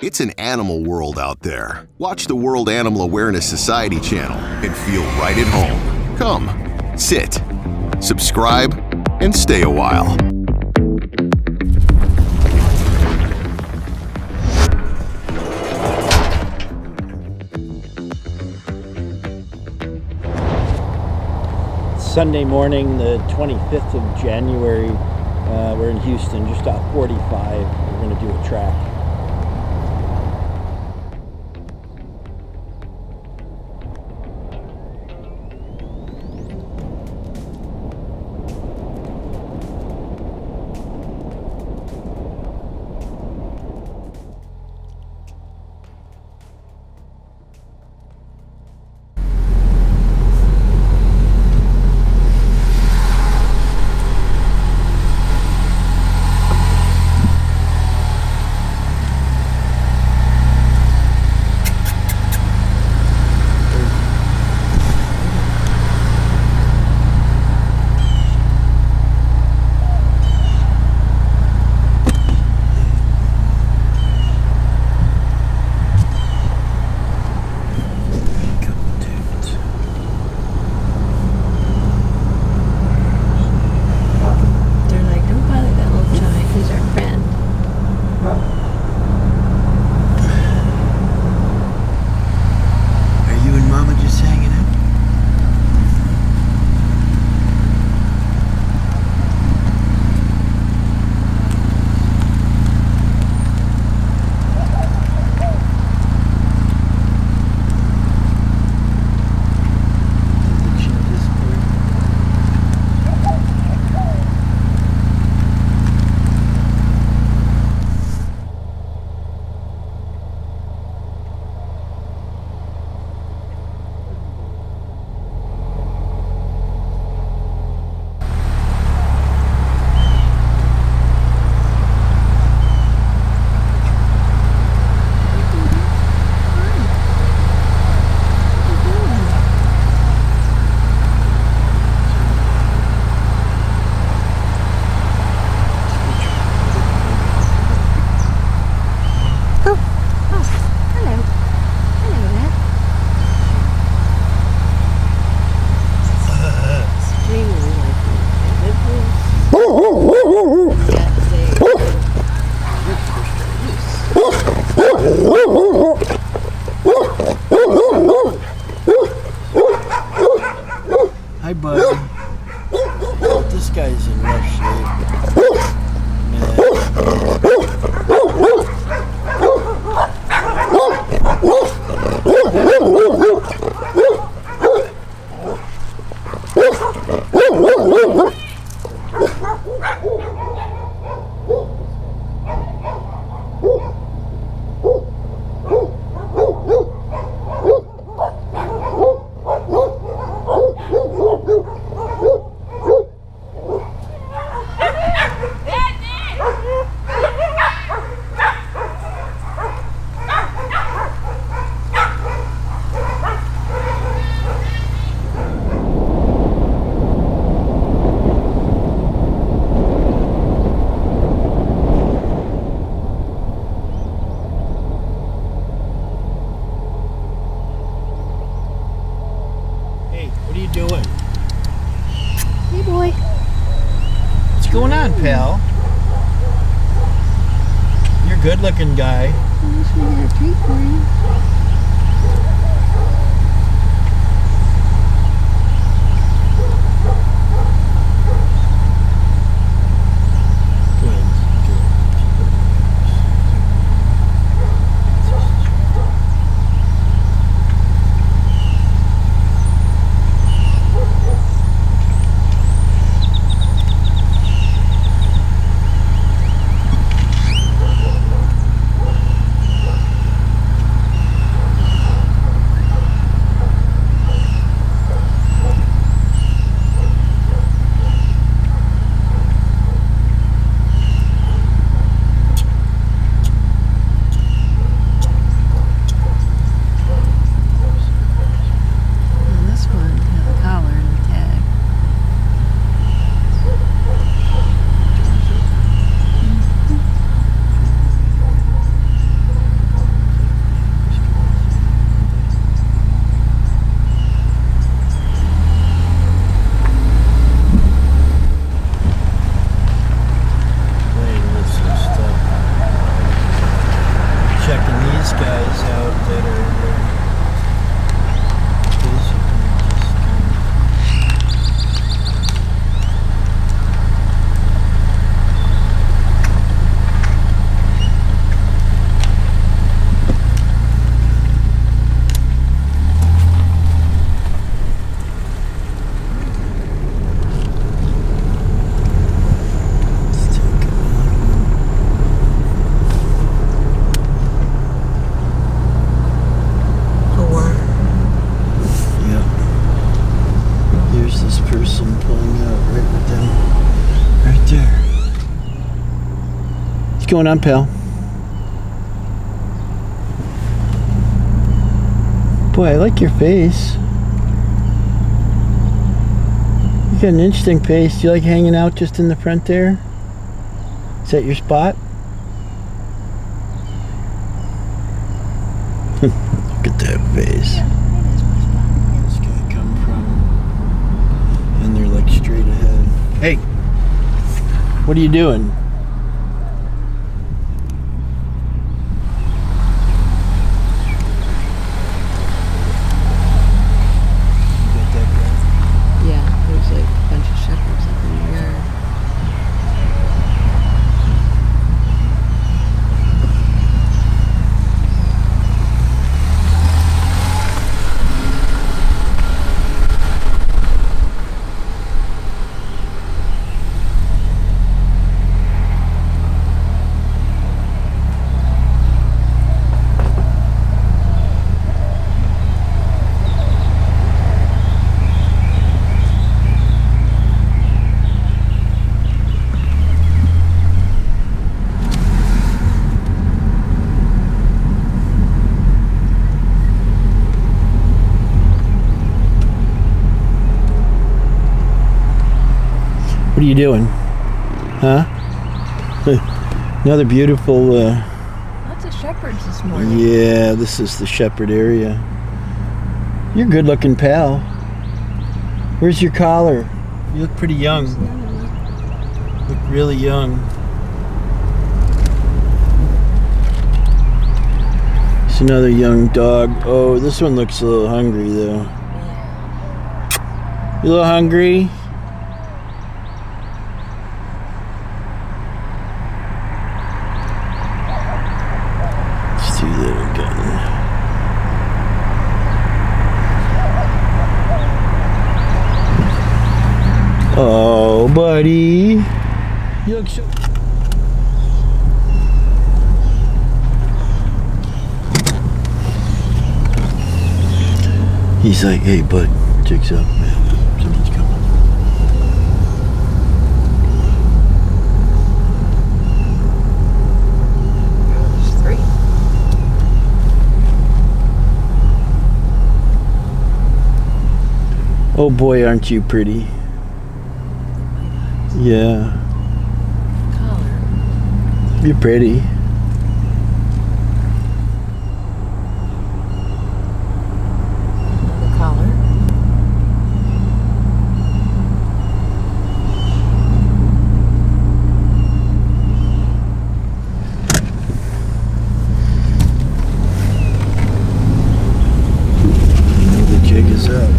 It's an animal world out there. Watch the World Animal Awareness Society channel and feel right at home. Come, sit, subscribe, and stay a while. Sunday morning, the 25th of January. We're in Houston, just off 45. We're going to do a track. Hi, bud. This guy's in rough shape. What are you doing? Hey, boy. What's going on, pal? You're a good-looking guy. I wish we had a treat for you. these guys out that are basically What's going on, pal? Boy, I like your face. You got an interesting face. Do you like hanging out just in the front there? Is that your spot? Look at that face. This guy come from, and they're like straight ahead. Hey, what are you doing? What are you doing? Huh? Another beautiful... Lots of shepherds this morning. Yeah, this is the shepherd area. You're a good-looking pal. Where's your collar? You look pretty young. You look really young. It's another young dog. Oh, this one looks a little hungry, though. You a little hungry? Oh, buddy. You look so... He's like, hey, bud, check's up, man. Something's coming. There's 3. Oh, boy, aren't you pretty? Yeah. Collar. You're pretty. Another collar. The jig is up.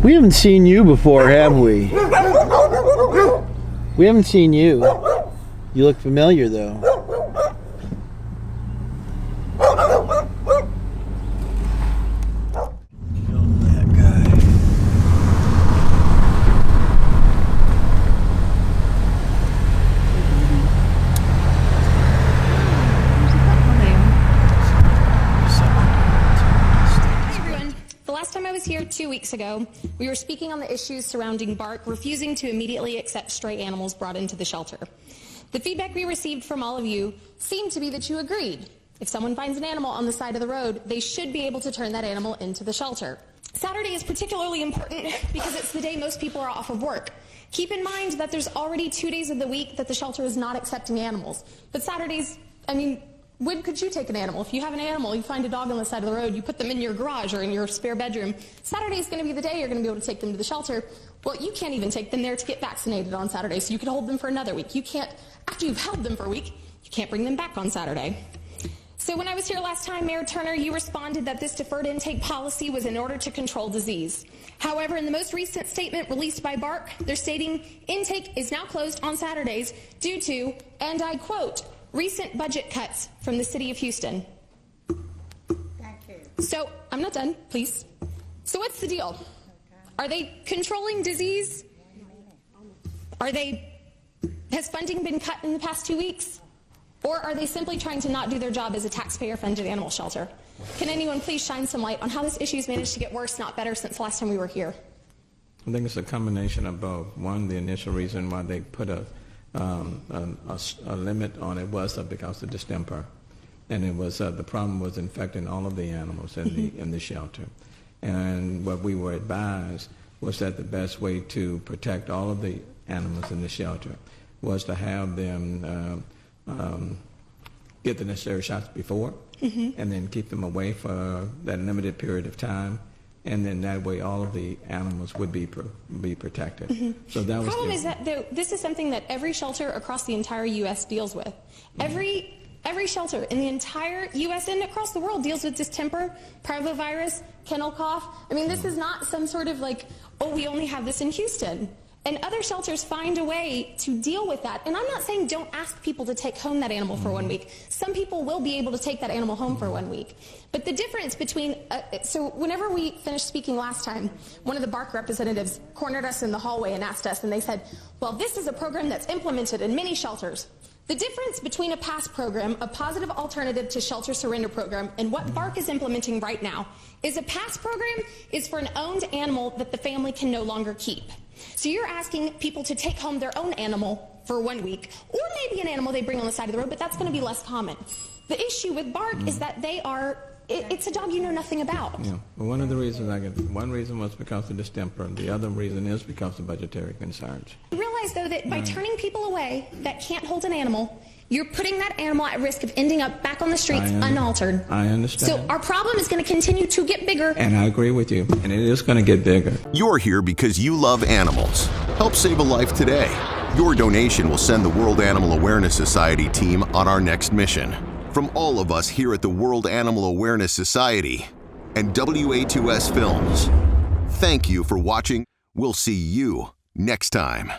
We haven't seen you before, have we? We haven't seen you. You look familiar, though. was here 2 weeks ago, we were speaking on the issues surrounding Bark refusing to immediately accept stray animals brought into the shelter. The feedback we received from all of you seemed to be that you agreed. If someone finds an animal on the side of the road, they should be able to turn that animal into the shelter. Saturday is particularly important because it's the day most people are off of work. Keep in mind that there's already 2 days of the week that the shelter is not accepting animals. But Saturdays, when could you take an animal? If you have an animal, you find a dog on the side of the road, you put them in your garage or in your spare bedroom. Saturday is going to be the day you're going to be able to take them to the shelter. Well, you can't even take them there to get vaccinated on Saturday, so you could hold them for another week. You can't, after you've held them for a week, you can't bring them back on Saturday. So when I was here last time, Mayor Turner, you responded that this deferred intake policy was in order to control disease. However, in the most recent statement released by Bark, they're stating intake is now closed on Saturdays due to, and I quote, recent budget cuts from the city of Houston. Thank you. So, I'm not done, please. So what's the deal? Are they controlling disease? Has funding been cut in the past 2 weeks? Or are they simply trying to not do their job as a taxpayer-funded animal shelter? Can anyone please shine some light on how this issue's managed to get worse, not better, since the last time we were here? I think it's a combination of both. One, the initial reason why they put a limit on it was because of distemper, and it was the problem was infecting all of the animals in the shelter. And what we were advised was that the best way to protect all of the animals in the shelter was to have them get the necessary shots before, and then keep them away for that limited period of time. And then that way all of the animals would be protected. So that was the problem. Is that though, this is something that every shelter across the entire U.S. deals with. Every shelter in the entire U.S. and across the world deals with distemper, parvovirus, kennel cough. This is not some sort of like, oh, we only have this in Houston. And other shelters find a way to deal with that. And I'm not saying don't ask people to take home that animal for 1 week. Some people will be able to take that animal home for 1 week. But the difference between, so whenever we finished speaking last time, one of the Bark representatives cornered us in the hallway and asked us, and they said, well, this is a program that's implemented in many shelters. The difference between a PASS program, a positive alternative to shelter surrender program, and what Bark is implementing right now is a PASS program is for an owned animal that the family can no longer keep. So you're asking people to take home their own animal for 1 week, or maybe an animal they bring on the side of the road, but that's going to be less common. The issue with Bark is that it's a dog you know nothing about. Yeah. Well, one of the reasons one reason was because of distemper. The other reason is because of budgetary concerns. You realize, though, that by turning people away that can't hold an animal, you're putting that animal at risk of ending up back on the streets unaltered. I understand. So our problem is going to continue to get bigger. And I agree with you. And it is going to get bigger. You're here because you love animals. Help save a life today. Your donation will send the World Animal Awareness Society team on our next mission. From all of us here at the World Animal Awareness Society and WA2S Films, thank you for watching. We'll see you next time.